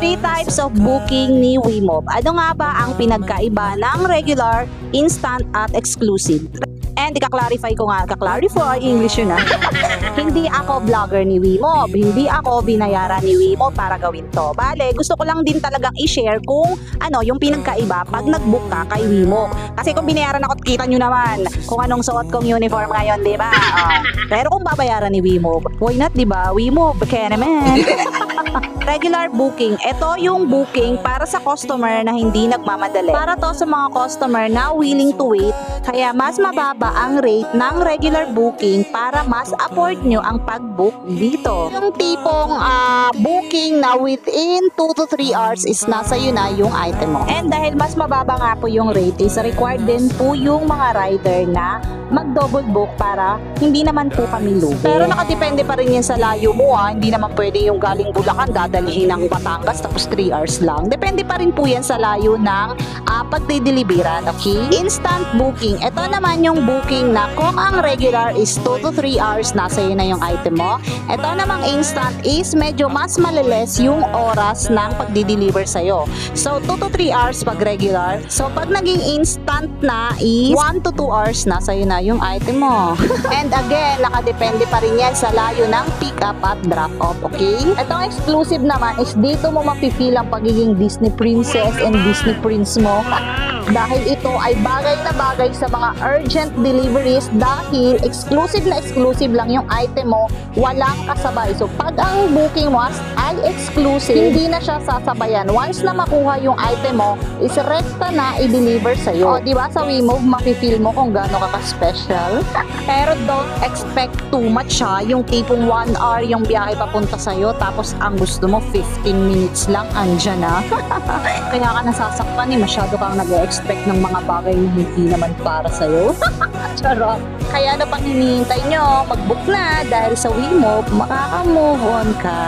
Three types of booking ni Wimob. Ano nga ba ang pinagkaiba ng regular, instant at exclusive? And ika-clarify ko nga, ka-clarify, English yun Hindi ako vlogger ni Wimob. Hindi ako binayaran ni Wimob para gawin to. Bale, gusto ko lang din talagang i-share kung ano yung pinagkaiba pag nag-book ka kay Wimob. Kasi kung binayaran ako, kita nyo naman kung anong suot kong uniform ngayon, di ba? Pero kung babayaran ni Wimob, why not, di ba? Wimob, kaya naman. Regular booking. Ito yung booking para sa customer na hindi nagmamadali. Para to sa mga customer na willing to wait, kaya mas mababa ang rate ng regular booking para mas afford nyo ang pag-book dito. Yung tipong booking na within 2 to 3 hours is nasa yun na yung item mo. And dahil mas mababa nga po yung rate, is required din po yung mga rider na mag-double book para hindi naman po kami lugi. Pero nakadepende pa rin yan sa layo mo Hindi naman pwede yung galing Bulacan dadalhin ng Batangas tapos 3 hours lang. Depende pa rin po yan sa layo ng pagdideliveran. Okay? Instant booking. Ito naman yung booking na kung ang regular is 2 to 3 hours, nasa yun na yung item mo. Ito namang instant is medyo mas maliles yung oras ng pagdi-deliver sa'yo. So, 2 to 3 hours pag regular. So, pag naging instant na is 1 to 2 hours, nasa yun na yung item mo. And again, nakadepende pa rin yan sa layo ng pick up at drop off. Okay? Itong exclusive naman is dito mo mapifeel ang pagiging Disney princess and Disney prince mo. Dahil ito ay bagay na bagay sa mga urgent deliveries dahil exclusive na exclusive lang yung item mo, walang kasabay. So pag ang booking mo ay exclusive, hindi na siya sasabayan. Once na makuha yung item mo, is rekta na i-deliver sa'yo. O diba sa Wimob, mapifeel mo kung gaano ka-special. Pero don't expect too much yung tipong 1 hour yung biyahe papunta sa'yo, tapos ang gusto mo 15 minutes lang, andyan na. Kaya ka nasasaktan masyado kang nag-expect ng mga bagay na hindi naman para sa'yo. Charot. Kaya ano pang hinihintay nyo? Mag-book na dahil sa Wimob, makaka-move on ka.